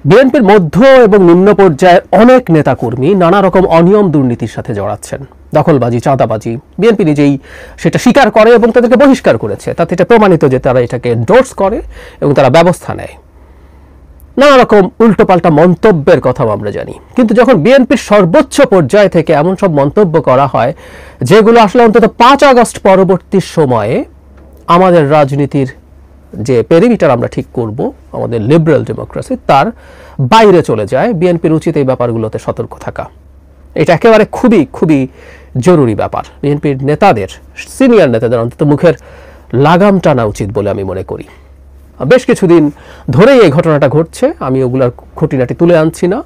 বিএনপির মধ্য এবং নিম্ন পর্যায়ের অনেক নেতাকর্মী নানা রকম অনিয়ম দুর্নীতির সাথে জড়াচ্ছেন, দখলবাজি, চাঁদাবাজি। বিএনপি নিজেই সেটা স্বীকার করে এবং তাদেরকে বহিষ্কার করেছে। তাতে এটা প্রমাণিত যে তারা এটাকে এন্ডোর্স করে এবং তারা ব্যবস্থা নেয়। নানা রকম উল্টোপাল্টা মন্তব্যের কথাও আমরা জানি, কিন্তু যখন বিএনপির সর্বোচ্চ পর্যায় থেকে এমন সব মন্তব্য করা হয় যেগুলো আসলে অন্তত 5 আগস্ট পরবর্তী সময়ে আমাদের রাজনীতির যে পেরিমিটার আমরা ঠিক করব, আমাদের লিবারেল ডেমোক্রেসি, তার বাইরে চলে যায়, বিএনপির উচিত এই ব্যাপারগুলোতে সতর্ক থাকা। এটা একেবারে খুবই খুবই জরুরি ব্যাপার। বিএনপির নেতাদের, সিনিয়র নেতাদের অন্তত মুখের লাগাম টানা উচিত বলে আমি মনে করি। বেশ কিছুদিন ধরেই এই ঘটনাটা ঘটছে, আমি ওগুলার খুঁটিনাটি তুলে আনছি না।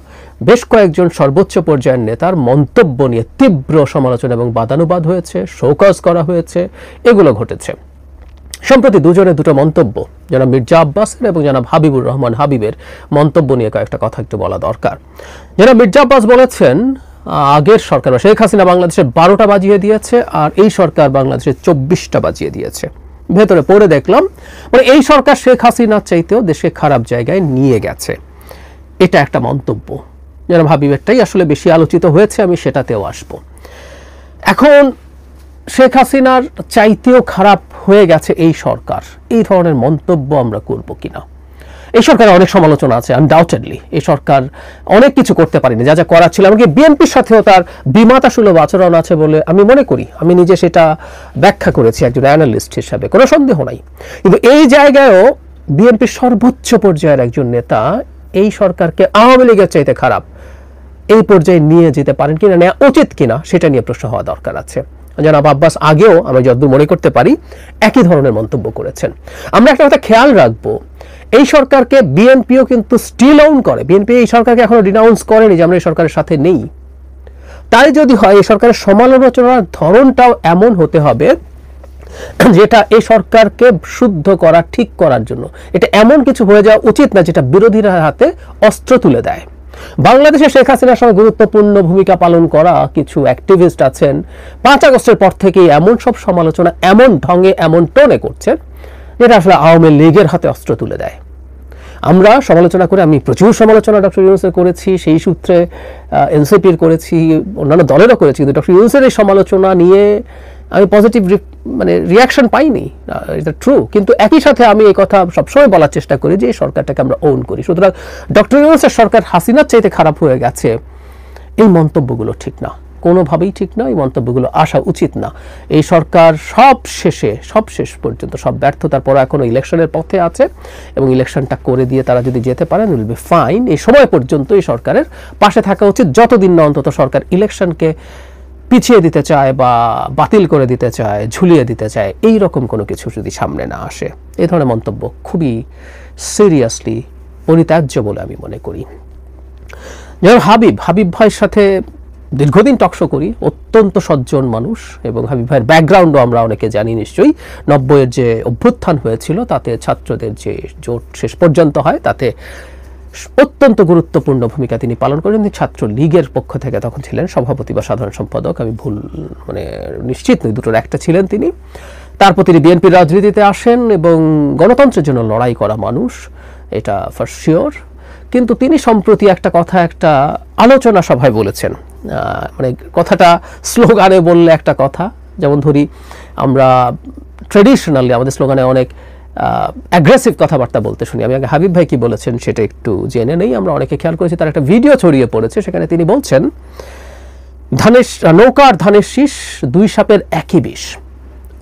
বেশ কয়েকজন সর্বোচ্চ পর্যায়ের নেতার মন্তব্য নিয়ে তীব্র সমালোচনা এবং বাদানুবাদ হয়েছে, শোকজ করা হয়েছে, এগুলো ঘটেছে। সম্প্রতি দুটো মন্তব্য, জনাব মির্জা আব্বাসের এবং জনাব হাবিবুর রহমান হাবিবের মন্তব্য নিয়ে কয়েকটা কথা একটু বলা দরকার। জনাব মির্জা আব্বাস বলেছেন, আগের সরকার শেখ হাসিনা বাংলাদেশের 12টা বাজিয়ে দিয়েছে আর এই সরকার বাংলাদেশের 24টা বাজিয়ে দিয়েছে। ভেতরে পড়ে দেখলাম মানে এই সরকার শেখ হাসিনার চাইতেও দেশে খারাপ জায়গায় নিয়ে গেছে। এটা একটা মন্তব্য। জনাব হাবিবেরটাই আসলে বেশি আলোচিত হয়েছে, আমি সেটাতেও আসবো। এখন শেখ হাসিনার চাইতেও খারাপ হয়ে গেছে এই সরকার, এই ধরনের মন্তব্য আমরা করব কিনা? এই সরকারের অনেক সমালোচনা আছে, আনডাউটেডলি এই সরকার অনেক কিছু করতে পারেনি, যা যা করার ছিল। এমনকি বিএনপির সাথেও তার বিমাতা সুলভ আচরণ আছে বলে আমি মনে করি। আমি নিজে সেটা ব্যাখ্যা করেছি একজন অ্যানালিস্ট হিসাবে, কোনো সন্দেহ নাই। কিন্তু এই জায়গায়ও বিএনপির সর্বোচ্চ পর্যায়ের একজন নেতা এই সরকারকে আওয়ামী লীগের চাইতে খারাপ এই পর্যায়ে নিয়ে যেতে পারেন কিনা, নেওয়া উচিত কিনা, সেটা নিয়ে প্রশ্ন হওয়া দরকার আছে। জনাব আব্বাস আগেও আমরা যতদূর মনে করতে পারি একই ধরনের মন্তব্য করেছেন। আমরা একটা কথা খেয়াল রাখবো, এই সরকারকে বিএনপিও কিন্তু স্টিল অন করে। বিএনপি এই সরকারকে এখনো ডিনাউন্স করেনি যে আমরা এই সরকারের সাথে নেই। তাই যদি হয়, এই সরকারের সমালোচনার ধরনটাও এমন হতে হবে যেটা এই সরকারকে শুদ্ধ করা, ঠিক করার জন্য। এটা এমন কিছু হয়ে যাওয়া উচিত না যেটা বিরোধীরা হাতে অস্ত্র তুলে দেয়। বাংলাদেশে শেখ হাসিনার সঙ্গে গুরুত্বপূর্ণ ভূমিকা পালন করা কিছু অ্যাক্টিভিস্ট আছেন, 5 আগস্টের পর থেকেই এমন সব সমালোচনা এমন ঢঙে, এমন টোনে করছেন যেটা আসলে আওয়ামী লীগের হাতে অস্ত্র তুলে দেয়। আমরা সমালোচনা করে, আমি প্রচুর সমালোচনা ডক্টর ইউনূসের করেছি, সেই সূত্রে এনসিপির করেছি, অন্যান্য দলেরও করেছি, কিন্তু ডক্টর ইউনূসের এই সমালোচনা নিয়ে আমি পজিটিভ রিয়াকশন পাইনি, এটা ট্রু। কিন্তু একই সাথে আমি এই কথা সবসময় বলার চেষ্টা করি যে এই সরকারটাকে আমরা ওন করি। সুতরাং ডক্টর ইউনূসের সরকার হাসিনার চাইতে খারাপ হয়ে গেছে, এই মন্তব্যগুলো ঠিক না, কোনোভাবেই ঠিক না। এই মন্তব্যগুলো আসা উচিত না। এই সরকার সব শেষ পর্যন্ত সব ব্যর্থতার পর এখনো ইলেকশনের পথে আছে এবং ইলেকশনটা করে দিয়ে তারা যদি যেতে পারেন, উইল বি ফাইন। এই সময় পর্যন্ত এই সরকারের পাশে থাকা উচিত, যতদিন না অন্তত সরকার ইলেকশনকে পিছিয়ে দিতে চায় বা বাতিল করে দিতে চায়, ঝুলিয়ে দিতে চায়, এই রকম কোনো কিছু যদি সামনে না আসে। এই ধরনের মন্তব্য খুবই সিরিয়াসলি পরিত্যাজ্য বলে আমি মনে করি। যেমন হাবিব ভাইয়ের সাথে দীর্ঘদিন টকশো করি, অত্যন্ত সজ্জন মানুষ, এবং হাবিব ভাইয়ের ব্যাকগ্রাউন্ডও আমরা অনেকে জানি নিশ্চয়ই। 90-এর যে অভ্যুত্থান হয়েছিল তাতে ছাত্রদের যে জোট শেষ পর্যন্ত হয়, তাতে অত্যন্ত গুরুত্বপূর্ণ ভূমিকা তিনি পালন করেন। তিনি ছাত্র লীগের পক্ষ থেকে তখন ছিলেন সভাপতি বা সাধারণ সম্পাদক, আমি ভুল নিশ্চিত নই, দুটোর একটা ছিলেন তিনি। তারপর তিনি বিএনপির রাজনীতিতে আসেন এবং গণতন্ত্রের জন্য লড়াই করা মানুষ, এটা ফর শিওর। কিন্তু তিনি সম্প্রতি একটা কথা একটা আলোচনা সভায় বলেছেন, কথাটা স্লোগানে বললে একটা কথা, যেমন ধরি আমরা ট্রেডিশনালি আমাদের স্লোগানে অনেক অ্যাগ্রেসিভ কথাবার্তা বলতে শুনি। আমি আগে হাবিব ভাই কি বলেছেন সেটা একটু জেনে নেই। আমরা অনেকে খেয়াল করেছি, তার একটা ভিডিও ছড়িয়ে পড়েছে, সেখানে তিনি বলছেন নৌকার ধানের শীষ, 2 সাপের একই বিষ।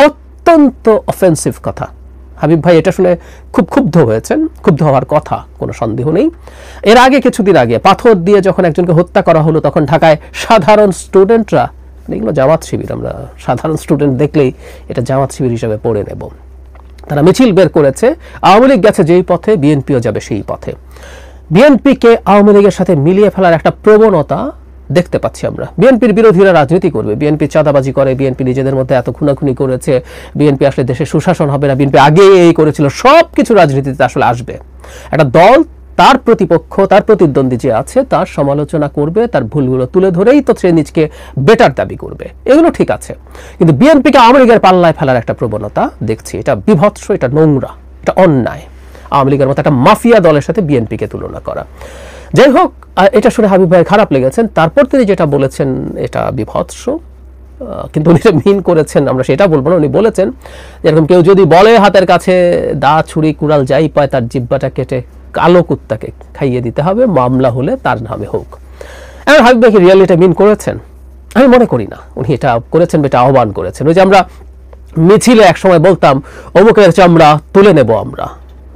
অত্যন্ত অফেন্সিভ কথা। হাবিব ভাই এটা শুনে খুব ক্ষুব্ধ হয়েছেন, ক্ষুব্ধ হওয়ার কথা, কোনো সন্দেহ নেই। এর আগে কিছুদিন আগে পাথর দিয়ে যখন একজনকে হত্যা করা হলো, তখন ঢাকায় সাধারণ স্টুডেন্টরা, এগুলো জামাত শিবির, আমরা সাধারণ স্টুডেন্ট দেখলেই এটা জামাত শিবির হিসাবে পড়ে নেব, তারা মিছিল বের করেছে। আওয়ামী লীগ গেছে যেই পথে, বিএনপিও যাবে সেই পথে। বিএনপিকে আওয়ামী লীগের সাথে মিলিয়ে ফেলার একটা প্রবণতা দেখতে পাচ্ছি আমরা। বিএনপির বিরোধীরা রাজনীতি করবে, বিএনপি চাঁদাবাজি করে, বিএনপি নিজেদের মধ্যে এত খুনাখুনি করেছে, বিএনপি আসলে দেশে সুশাসন হবে না, বিএনপি আগে এই করেছিল, সব কিছু রাজনীতিতে আসলে আসবে। একটা দল তার প্রতিপক্ষ, তার প্রতিদ্বন্দ্বী যে আছে তার সমালোচনা করবে, তার ভুলগুলো তুলে ধরেই তো সে নিজকে বেটার দাবি করবে, এগুলো ঠিক আছে। কিন্তু বিএনপিকে আওয়ামী লীগের পাল্লায় ফেলার একটা প্রবণতা দেখছি, এটা বিভৎস, এটা নোংরা, এটা অন্যায়। আওয়ামী লীগের মতো একটা মাফিয়া দলের সাথে বিএনপিকে তুলনা করা। যাই হোক, এটা শুনে হাবিব ভাই খারাপ লেগেছেন। তারপর তিনি যেটা বলেছেন এটা বিভৎস, কিন্তু উনি মিন করেছেন আমরা সেটা বলবো না। উনি বলেছেন যেরকম কেউ যদি বলে হাতের কাছে দা ছুরি কুড়াল যাই পায় তার জিব্বাটা কেটে কালো কুত্তাকে খাইয়ে দিতে হবে, মামলা হলে তার নামে হোক। এখন হাবিব ভাই কি রিয়েলি এটা মিন করেছেন? আমি মনে করি না উনি এটা করেছেন, এটা আহ্বান করেছেন। ওই যে আমরা মিছিলে একসময় বলতাম অমুকের চামড়া তুলে নেব আমরা,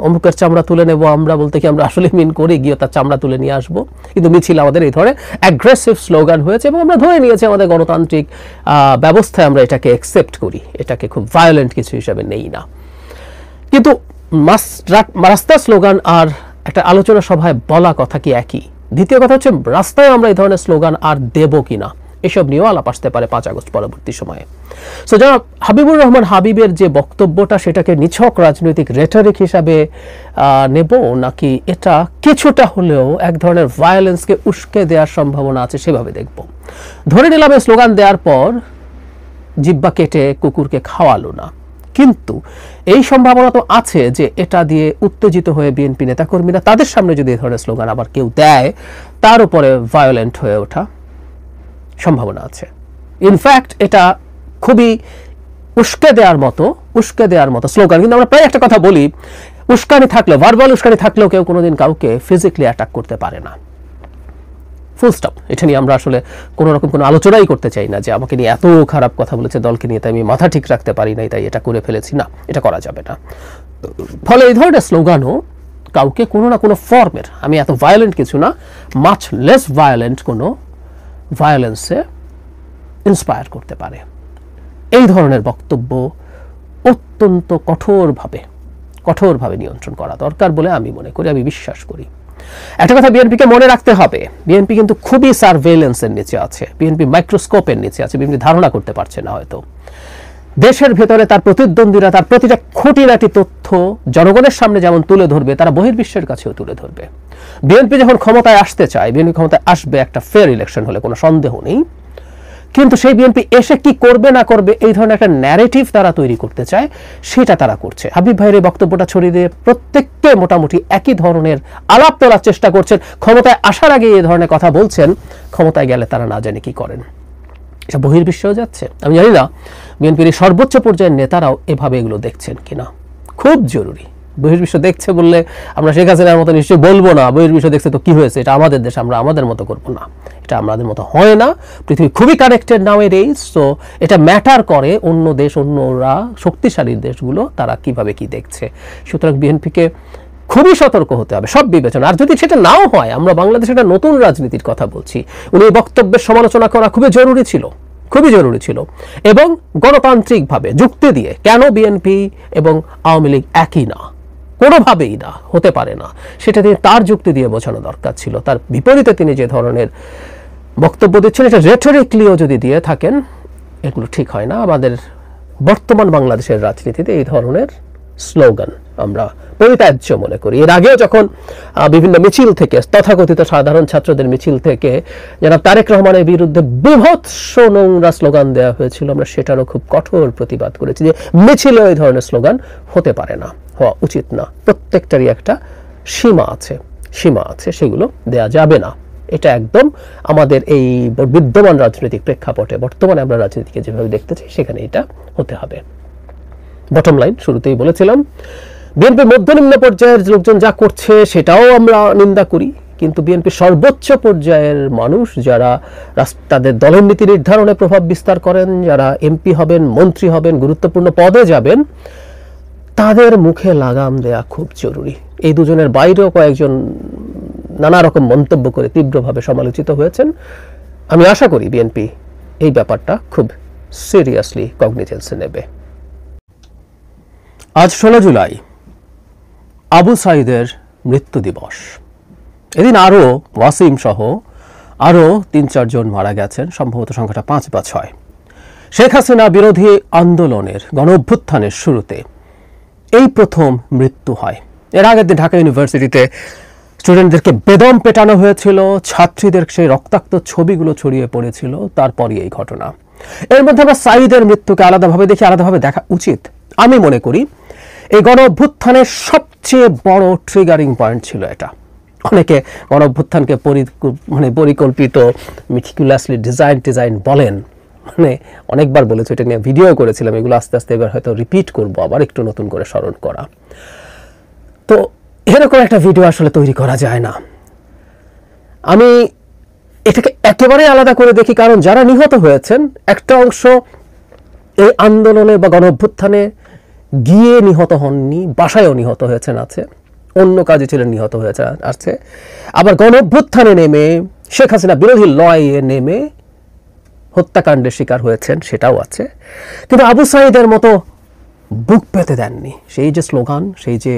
অমুকের চামড়া তুলে নেব আমরা বলতে কি আমরা আসলে মিন করে গিয়ে তার চামড়া তুলে নিয়ে আসবো? কিন্তু মিছিল আমাদের এই ধরনের অ্যাগ্রেসিভ স্লোগান হয়েছে এবং আমরা ধরে নিয়েছি আমাদের গণতান্ত্রিক ব্যবস্থায় আমরা এটাকে অ্যাকসেপ্ট করি, এটাকে খুব ভায়োলেন্ট কিছু হিসাবে নেই না। কিন্তু রাস্তা স্লোগান আর একটা আলোচনা সভায় বলা কথা কি একই? দ্বিতীয় কথা হচ্ছে রাস্তায় আমরা এই ধরনের স্লোগান আর দেব কিনা, এসব নিয়েও আলাপ আসতে পারে 5 আগস্ট পরবর্তী সময়ে। সো যারা হাবিবুর রহমান হাবিবের যে বক্তব্যটা সেটাকে নিছক রাজনৈতিক রেটরিক হিসাবে নেব, নাকি এটা কিছুটা হলেও এক ধরনের ভায়োলেন্সকে উস্কে দেওয়ার সম্ভাবনা আছে সেভাবে দেখব। ধরে নিলাম এই স্লোগান দেওয়ার পর জিব্বা কেটে কুকুরকে খাওয়ালো না, কিন্তু এই সম্ভাবনা তো আছে যে এটা দিয়ে উত্তেজিত হয়ে বিএনপি নেতাকর্মীরা তাদের সামনে যদি এই ধরনের স্লোগান আবার কেউ দেয়, তার উপরে ভায়োলেন্ট হয়ে ওঠা সম্ভাবনা আছে। ইনফ্যাক্ট এটা খুবই উস্কে দেওয়ার মতো স্লোগান। কিন্তু আমরা প্রায় একটা কথা বলি, উস্কানি থাকলেও, ভার্বাল উস্কানি থাকলেও কেউ কোনোদিন কাউকে ফিজিক্যালি অ্যাটাক করতে পারে না। Full stop. এটা নিয়ে আমরা আসলে কোনো রকম কোনো আলোচনাই করতে চাই না যে আমাকে নিয়ে এত খারাপ কথা বলেছে দলকে নিয়ে, তাই আমি মাথা ঠিক রাখতে পারি নাই তাই এটা করে ফেলেছি। না, এটা করা যাবে না। ফলে এই ধরনের স্লোগানও কাউকে কোনো না কোনো ফর্মের, আমি এত ভায়োলেন্ট কিছু না, মাচ লেস ভায়োলেন্ট কোনো ভায়োলেন্সে ইন্সপায়ার করতে পারে। এই ধরনের বক্তব্য অত্যন্ত কঠোরভাবে নিয়ন্ত্রণ করা দরকার বলে আমি মনে করি, আমি বিশ্বাস করি। একটা কথা বিএনপিকে মনে রাখতে হবে, বিএনপি কিন্তু খুবই সার্ভেইলেন্সের নিচে আছে, বিএনপি মাইক্রোস্কোপের নিচে আছে, বিএনপি ধারণা করতে পারছে না হয়তো। দেশের ভেতরে তার প্রতিদ্বন্দ্বীরা তার প্রতিটা খুঁটিনাটি তথ্য জনগণের সামনে যেমন তুলে ধরবে, তারা বহির্বিশ্বের কাছেও তুলে ধরবে। বিএনপি যখন ক্ষমতায় আসতে চায়, বিএনপি ক্ষমতায় আসবে একটা ফেয়ার ইলেকশন হলে, কোনো সন্দেহ নেই। কিন্তু সেই বিএনপি এসে কি করবে না করবে এই ধরনের একটা ন্যারেটিভ তারা তৈরি করতে চায়, সেটা তারা করছে। হাবিব ভাইয়ের এই বক্তব্যটা ছড়িয়ে দিয়ে প্রত্যেককে মোটামুটি একই ধরনের আলাপ তোলার চেষ্টা করছেন। ক্ষমতায় আসার আগে এই ধরনের কথা বলছেন, ক্ষমতায় গেলে তারা না জানে কি করেন। এটা বহির্বিশ্বেও যাচ্ছে। আমি জানি না বিএনপির সর্বোচ্চ পর্যায়ের নেতারাও এভাবে এগুলো দেখছেন কিনা। খুব জরুরি। বহির্বিশ্ব দেখছে বললে আমরা শেখ হাসিনার মতো নিশ্চয়ই বলবো না বহির্বিশ্ব দেখছে তো কি হয়েছে, এটা আমাদের দেশ, আমরা আমাদের মতো করবো না। এটা আমাদের মতো হয় না। পৃথিবী খুবই কানেক্টেড নাও এর এইজ। সো এটা ম্যাটার করে অন্য দেশ, অন্যরা শক্তিশালী দেশগুলো তারা কিভাবে কি দেখছে। সুতরাং বিএনপিকে খুবই সতর্ক হতে হবে সব বিবেচনা। আর যদি সেটা নাও হয়, আমরা বাংলাদেশে একটা নতুন রাজনীতির কথা বলছি, উনি এই বক্তব্যের সমালোচনা করা খুবই জরুরি ছিল এবং গণতান্ত্রিকভাবে যুক্তি দিয়ে, কেন বিএনপি এবং আওয়ামী লীগ একই না, কোনোভাবেই না, হতে পারে না, সেটা দিয়ে তার যুক্তি দিয়ে বোঝানো দরকার ছিল। তার বিপরীতে তিনি যে ধরনের বক্তব্য দিচ্ছেন, এটা রেটরিক্যালিও যদি দিয়ে থাকেন, এগুলো ঠিক হয় না। আমাদের বর্তমান বাংলাদেশের রাজনীতিতে এই ধরনের স্লোগান আমরা পরিত্যাজ্য মনে করি। এর আগেও যখন বিভিন্ন মিছিল থেকে, তথাকথিত সাধারণ ছাত্রদের মিছিল থেকে জনাব তারেক রহমানের বিরুদ্ধে বিভৎস নোংরা স্লোগান দেওয়া হয়েছিল, আমরা সেটারও খুব কঠোর প্রতিবাদ করেছি যে মিছিলে এই ধরনের স্লোগান হতে পারে না, হওয়া উচিত না। প্রত্যেকটারই একটা সীমা আছে, সেগুলো দেয়া যাবে না। এটা একদম আমাদের এই বিদ্যমান রাজনৈতিক প্রেক্ষাপটে, বর্তমানে আমরা রাজনীতিকে যেভাবে দেখতে চাই সেখানে এটা হতে হবে। বটম লাইন, শুরুতেই বলেছিলাম বিএনপির মধ্যনিম্ন পর্যায়ের লোকজন যা করছে সেটাও আমরা নিন্দা করি, কিন্তু বিএনপির সর্বোচ্চ পর্যায়ের মানুষ যারা তাদের দলের নীতি নির্ধারণে প্রভাব বিস্তার করেন, যারা এমপি হবেন, মন্ত্রী হবেন, গুরুত্বপূর্ণ পদে যাবেন, তাদের মুখে লাগাম দেয়া খুব জরুরি। এই দুজনের বাইরেও কয়েকজন নানা রকম মন্তব্য করে তীব্রভাবে সমালোচিত হয়েছেন। আমি আশা করি বিএনপি এই ব্যাপারটা খুব সিরিয়াসলি কগনিজেন্সে নেবে। আজ 16 জুলাই আবু সাইদের মৃত্যু দিবস। এদিন আরও ওয়াসিম সহ আরও 3-4 জন মারা গেছেন, সম্ভবত সংখ্যাটা 5 বা 6। শেখ হাসিনা বিরোধী আন্দোলনের গণ অভ্যুত্থানের শুরুতে এই প্রথম মৃত্যু হয়। এর আগের দিন ঢাকা ইউনিভার্সিটিতে স্টুডেন্টদেরকে বেদম পেটানো হয়েছিল, ছাত্রীদের সেই রক্তাক্ত ছবিগুলো ছড়িয়ে পড়েছিল, তারপরই এই ঘটনা। এর মধ্যে আমরা সাইদের মৃত্যুকে আলাদাভাবে দেখি, আলাদাভাবে দেখা উচিত। আমি মনে করি এই গণ অভ্যুত্থানের সবচেয়ে বড় ট্রিগারিং পয়েন্ট ছিল এটা। অনেকে গণঅভ্যুত্থানকে পরিকল্পিত মিটিকুলাসলি ডিজাইন বলেন, মানে অনেকবার বলেছি, এটা নিয়ে ভিডিও করেছিলাম, এগুলো আস্তে আস্তে এবার হয়তো রিপিট করব, আবার একটু নতুন করে স্মরণ করা। তো এরকম একটা ভিডিও আসলে তৈরি করা যায় না। আমি এটাকে একেবারে আলাদা করে দেখি, কারণ যারা নিহত হয়েছেন একটা অংশ এই আন্দোলনে বা গণঅভ্যুত্থানে গিয়ে নিহত হননি, বাসায়ও নিহত হয়েছেন আছে, অন্য কাজে ছিলেন নিহত হয়েছে আছে, আবার গণঅভ্যুত্থানে নেমে শেখ হাসিনা বিরোধী লড়াইয়ে নেমে হত্যাকাণ্ডের শিকার হয়েছেন, সেটাও আছে। কিন্তু আবু সাঈদের মতো বুক পেতে দেননি। সেই যে স্লোগান, সেই যে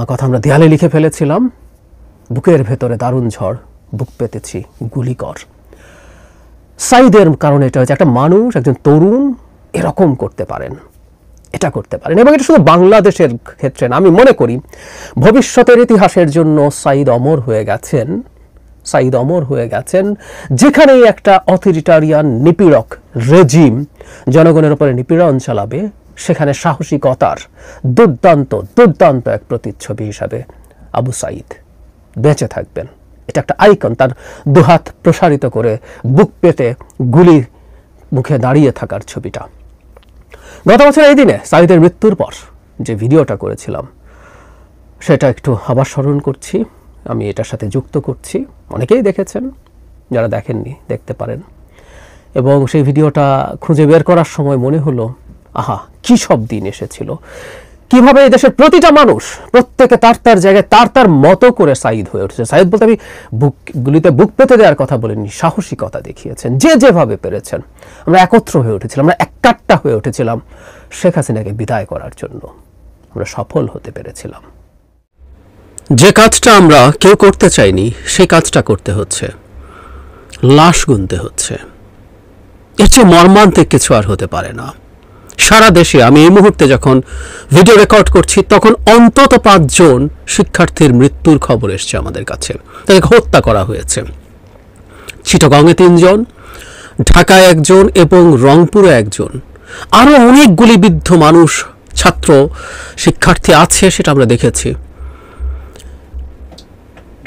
কথা আমরা দেয়ালে লিখে ফেলেছিলাম, বুকের ভেতরে দারুণ ঝড়, বুক পেতেছি গুলি কর। সাঈদের কারণে এটা হচ্ছে একটা মানুষ, একজন তরুণ এরকম করতে পারেন, এটা করতে পারেন। এবং এটা শুধু বাংলাদেশের ক্ষেত্রে না, আমি মনে করি ভবিষ্যতের ইতিহাসের জন্য সাঈদ অমর হয়ে গেছেন। সাঈদ অমর হয়ে গেছেন যেখানেই একটা অথরিটারিয়ান নিপীড়ক রেজিম জনগণের উপরে নিপীড়ন চালাবে, সেখানে সাহসিকতার দুর্দান্ত এক প্রতিচ্ছবি হিসাবে আবু সাঈদ বেঁচে থাকবেন। এটা একটা আইকন, তার দুহাত প্রসারিত করে বুক পেতে গুলি মুখে দাঁড়িয়ে থাকার ছবিটা। গত বছর এই দিনে সাঈদের মৃত্যুর পর যে ভিডিওটা করেছিলাম সেটা একটু আবার স্মরণ করছি, আমি এটার সাথে যুক্ত করছি। অনেকেই দেখেছেন, যারা দেখেননি দেখতে পারেন। এবং সেই ভিডিওটা খুঁজে বের করার সময় মনে হলো, আহা কি সব দিন এসেছিল, কিভাবে এই দেশের প্রতিটা মানুষ প্রত্যেকে তার জায়গায় তার মতো করে সাঈদ হয়ে উঠেছে। সাঈদ বলতে আমি গুলিতে বুক পেতে দেওয়ার কথা বলিনি, সাহসিকতা দেখিয়েছেন যেভাবে পেরেছেন। আমরা একত্র হয়ে উঠেছিলাম, আমরা একাট্টা হয়ে উঠেছিলাম শেখ হাসিনাকে বিদায় করার জন্য। আমরা সফল হতে পেরেছিলাম। যে কাজটা আমরা কেউ করতে চাইনি, সেই কাজটা করতে হচ্ছে, লাশ গুনতে হচ্ছে। এর চেয়ে মর্মান্তিক কিছু আর হতে পারে না। সারা দেশে আমি এই মুহূর্তে যখন ভিডিও রেকর্ড করছি, তখন অন্তত 5 জন শিক্ষার্থীর মৃত্যুর খবর এসছে আমাদের কাছে, তাদেরকে হত্যা করা হয়েছে। চিটাগংয়ে 3 জন, ঢাকায় 1 জন এবং রংপুরে 1 জন। আরও অনেক গুলিবিদ্ধ মানুষ, ছাত্র শিক্ষার্থী আছে, সেটা আমরা দেখেছি।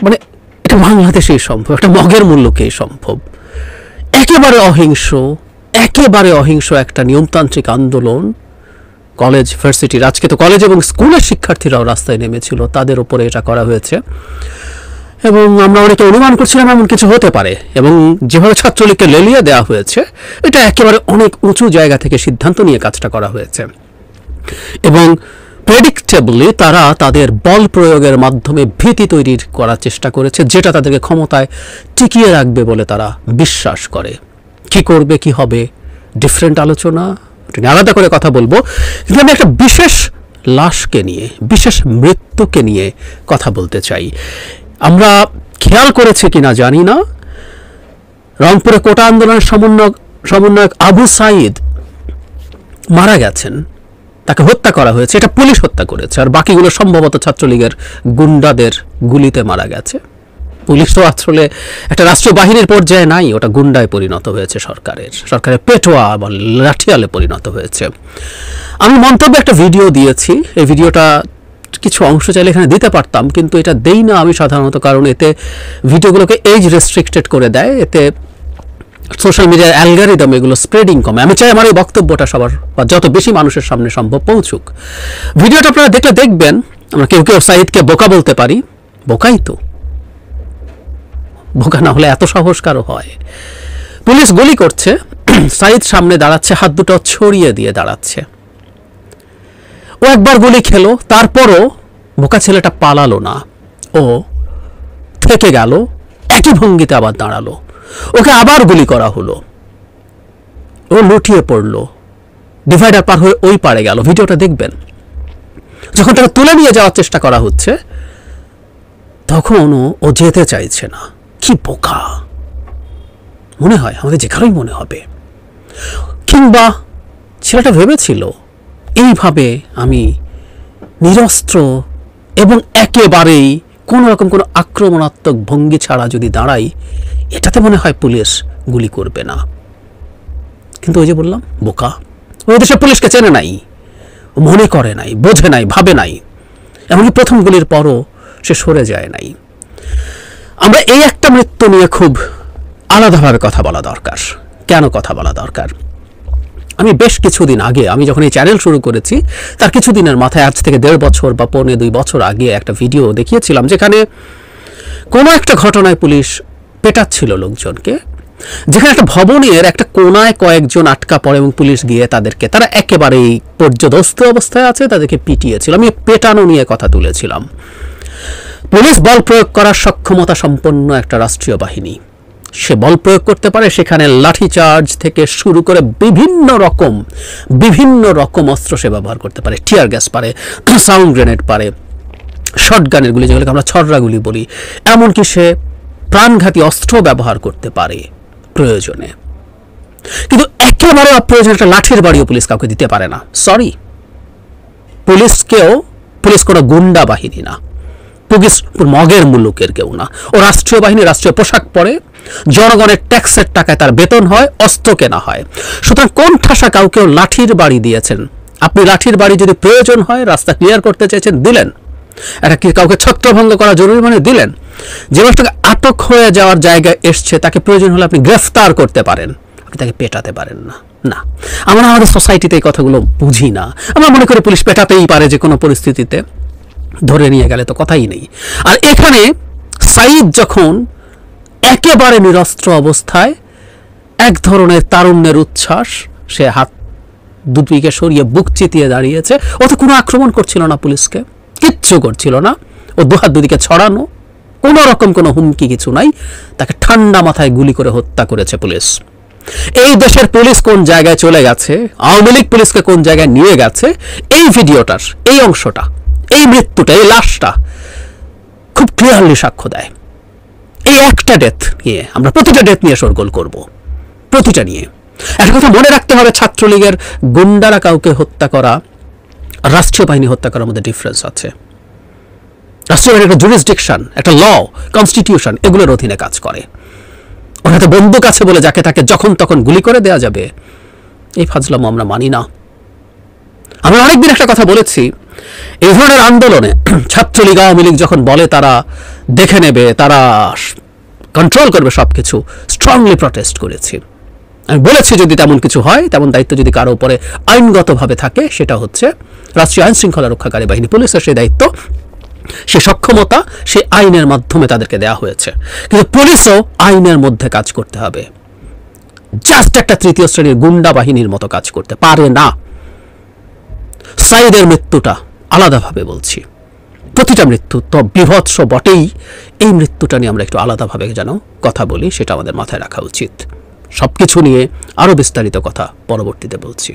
মানে এটা বাংলাদেশেই সম্ভব, একটা মগের মূল্যকেই সম্ভব। একেবারে অহিংস একটা নিয়মতান্ত্রিক আন্দোলন, কলেজ ভার্সিটির, আজকে তো কলেজ এবং স্কুলের শিক্ষার্থীরাও রাস্তায় নেমেছিল, তাদের উপরে এটা করা হয়েছে। এবং আমরা অনেকে অনুমান করছিলাম এমন কিছু হতে পারে, এবং যেভাবে ছাত্রলীগকে লেলিয়ে দেওয়া হয়েছে, এটা একেবারে অনেক উঁচু জায়গা থেকে সিদ্ধান্ত নিয়ে কাজটা করা হয়েছে। এবং প্রেডিক্টেবলি তারা তাদের বল প্রয়োগের মাধ্যমে ভীতি তৈরি করার চেষ্টা করেছে, যেটা তাদেরকে ক্ষমতায় টিকিয়ে রাখবে বলে তারা বিশ্বাস করে। কি করবে, কি হবে, ডিফারেন্ট আলোচনা, আলাদা করে কথা বলবো। কিন্তু আমি একটা বিশেষ লাশকে নিয়ে, বিশেষ মৃত্যুকে নিয়ে কথা বলতে চাই। আমরা খেয়াল করেছি কিনা জানি না, রংপুরে কোটা আন্দোলনের সমন্বয়ক আবু সাঈদ মারা গেছেন, তাকে হত্যা করা হয়েছে। এটা পুলিশ হত্যা করেছে, আর বাকিগুলো সম্ভবত ছাত্রলীগের গুন্ডাদের গুলিতে মারা গেছে। পুলিশ তো আসলে একটা রাষ্ট্রীয় বাহিনীর পর্যায়ে নাই, ওটা গুন্ডায় পরিণত হয়েছে, সরকারের পেটোয়া বা লাঠিয়ালে পরিণত হয়েছে। আমি মন্তব্যে একটা ভিডিও দিয়েছি, এই ভিডিওটা কিছু অংশ চাইলে এখানে দিতে পারতাম, কিন্তু এটা দেই না আমি সাধারণত, কারণ এতে ভিডিওগুলোকে এজ রেস্ট্রিক্টেড করে দেয়, এতে সোশ্যাল মিডিয়ার অ্যালগরিদম এগুলো স্প্রেডিং কমে। আমি চাই আমার এই বক্তব্যটা সবার বা যত বেশি মানুষের সামনে সম্ভব পৌঁছুক। ভিডিওটা আপনারা দেখলে দেখবেন, আমরা কেউ সাঈদকে বোকা বলতে পারি, বোকাই তো, বোকা না হলে এত সাহস কারো হয়? পুলিশ গুলি করছে, সাঈদ সামনে দাঁড়াচ্ছে, হাত দুটো ছড়িয়ে দিয়ে দাঁড়াচ্ছে। ও একবার গুলি খেলো, তারপরও বোকা ছেলেটা পালালো না, ও থেকে গেল, একই ভঙ্গিতে আবার দাঁড়ালো। ওকে আবার গুলি করা হলো, ও লুটিয়ে পড়লো, ডিভাইডার পার হয়ে ওই পারে গেল। ভিডিওটা দেখবেন। যখন তাকে তুলে নিয়ে যাওয়ার চেষ্টা করা হচ্ছে, তখন ও যেতে চাইছে না। কি বোকা মনে হয়, আমাদের যে কারোই মনে হবে। কিংবা ছেলেটা ভেবেছিল, এইভাবে আমি নিরস্ত্র এবং একেবারেই কোনো রকম কোনো আক্রমণাত্মক ভঙ্গি ছাড়া যদি দাঁড়াই, এটাতে মনে হয় পুলিশ গুলি করবে না। কিন্তু ওই যে বললাম, বোকা। ওই দেশের পুলিশকে চেনে নাই, মনে করে নাই, বোঝে নাই, ভাবে নাই। এমনকি প্রথম গুলির পরও সে সরে যায় নাই। আমরা এই একটা মৃত্যু নিয়ে খুব আলাদাভাবে কথা বলা দরকার। কেন কথা বলা দরকার? আমি বেশ কিছুদিন আগে, আমি যখন এই চ্যানেল শুরু করেছি তার কিছুদিনের মাথায়, আজ থেকে 1.5 বছর বা 1.25 বছর আগে একটা ভিডিও দেখিয়েছিলাম, যেখানে কোনো একটা ঘটনায় পুলিশ পেটাচ্ছিল লোকজনকে, যেখানে একটা ভবনের একটা কোনায় কয়েকজন আটকা পড়ে এবং পুলিশ গিয়ে তাদেরকে, তারা একেবারেই পর্যদস্ত অবস্থায় আছে, তাদেরকে পিটিয়েছিল। আমি পেটানো নিয়ে কথা তুলেছিলাম। পুলিশ বল প্রয়োগ করার সক্ষমতা সম্পন্ন একটা রাষ্ট্রীয় বাহিনী, সে বল প্রয়োগ করতে পারে। সেখানে লাঠিচার্জ থেকে শুরু করে বিভিন্ন রকম অস্ত্র সে ব্যবহার করতে পারে। টিয়ার গ্যাস পারে, সাউন্ড গ্রেনেড পারে, শটগানের গুলি, যেগুলোকে আমরা ছররা গুলি বলি, এমনকি সে প্রাণঘাতী অস্ত্র ব্যবহার করতে পারে প্রয়োজনে। কিন্তু একেবারে অপ্রয়োজনে একটা লাঠির বাড়িও পুলিশ কাউকে দিতে পারে না। সরি, পুলিশ কোনো গুন্ডা বাহিনী না, পুলিশ মগের মুলুকের কেউ না। ও রাষ্ট্রীয় বাহিনী, রাষ্ট্রীয় পোশাক পরে, জনগণের ট্যাক্সের টাকায় তার বেতন হয়, অস্ত্র কেনা হয়। সুতরাং কোন ঠাসা কাউকেও লাঠির বাড়ি দিয়েছেন? আপনি লাঠির বাড়ি যদি প্রয়োজন হয়, রাস্তা ক্লিয়ার করতে চাইছেন, দিলেন। এটা কি কাউকে ছত্রভঙ্গ করা জরুরি মানে দিলেন? যে মানুষটাকে আটক হয়ে যাওয়ার জায়গায় এসছে, তাকে প্রয়োজন হলে আপনি গ্রেফতার করতে পারেন, আপনি তাকে পেটাতে পারেন না। না, আমরা আমাদের সোসাইটিতে এই কথাগুলো বুঝি না। আমরা মনে করি পুলিশ পেটাতেই পারে যে কোনো পরিস্থিতিতে, ধরে নিয়ে গেলে তো কথাই নেই। আর এখানে সাঈদ যখন একেবারে নিরস্ত্র অবস্থায়, এক ধরনের তারুণ্যের উচ্ছ্বাস, সে হাত দুদিকে সরিয়ে বুক চিতিয়ে দাঁড়িয়েছে। ও তো কোনো আক্রমণ করছিল না পুলিশকে, কিচ্ছু করছিল না। ও দুহাত দুদিকে ছড়ানো, কোনো রকম কোনো হুমকি কিছু নাই। তাকে ঠান্ডা মাথায় গুলি করে হত্যা করেছে পুলিশ। এই দেশের পুলিশ কোন জায়গায় চলে গেছে, আওয়ামী লীগ পুলিশকে কোন জায়গায় নিয়ে গেছে, এই ভিডিওটার এই অংশটা, এই মৃত্যুটা, এই লাশটা খুব ক্লিয়ারলি সাক্ষ্য দেয়। এই একটা ডেথ নিয়ে আমরা প্রতিটা ডেথ নিয়ে শোরগোল করব, প্রতিটা নিয়ে। একটা কথা মনে রাখতে হবে, ছাত্রলীগের গুন্ডারা কাউকে হত্যা করা, রাষ্ট্রীয় বাহিনী হত্যা করার মধ্যে ডিফারেন্স আছে। রাষ্ট্রীয় বাহিনী একটা জুরিসডিকশন, একটা ল, কনস্টিটিউশন, এগুলোর অধীনে কাজ করে। ওর হাতে বন্দুক আছে বলে যাকে তাকে যখন তখন গুলি করে দেওয়া যাবে, এই ফাজলামো আমরা মানি না। আমরা অনেকদিন একটা কথা বলেছি, এই ধরনের আন্দোলনে ছাত্রলীগ আওয়ামী লীগ যখন বলে তারা দেখে নেবে, তারা কন্ট্রোল করবে সবকিছু, স্ট্রংলি প্রটেস্ট করেছি। আমি বলেছি যদি তেমন কিছু হয়, তেমন দায়িত্ব যদি কারো উপরে আইনগতভাবে থাকে, সেটা হচ্ছে রাষ্ট্রীয় আইন শৃঙ্খলা রক্ষাকারী বাহিনী, পুলিশের সেই দায়িত্ব, সে সক্ষমতা, সে আইনের মাধ্যমে তাদেরকে দেওয়া হয়েছে। কিন্তু পুলিশও আইনের মধ্যে কাজ করতে হবে, জাস্ট একটা তৃতীয় শ্রেণীর গুন্ডা বাহিনীর মতো কাজ করতে পারে না। সাঈদের মৃত্যুটা আলাদাভাবে বলছি, প্রতিটা মৃত্যু তো বিভৎস বটেই, এই মৃত্যুটা নিয়ে আমরা একটু আলাদাভাবে যেন কথা বলি, সেটা আমাদের মাথায় রাখা উচিত। সবকিছু নিয়ে আরো বিস্তারিত কথা পরবর্তীতে বলছি।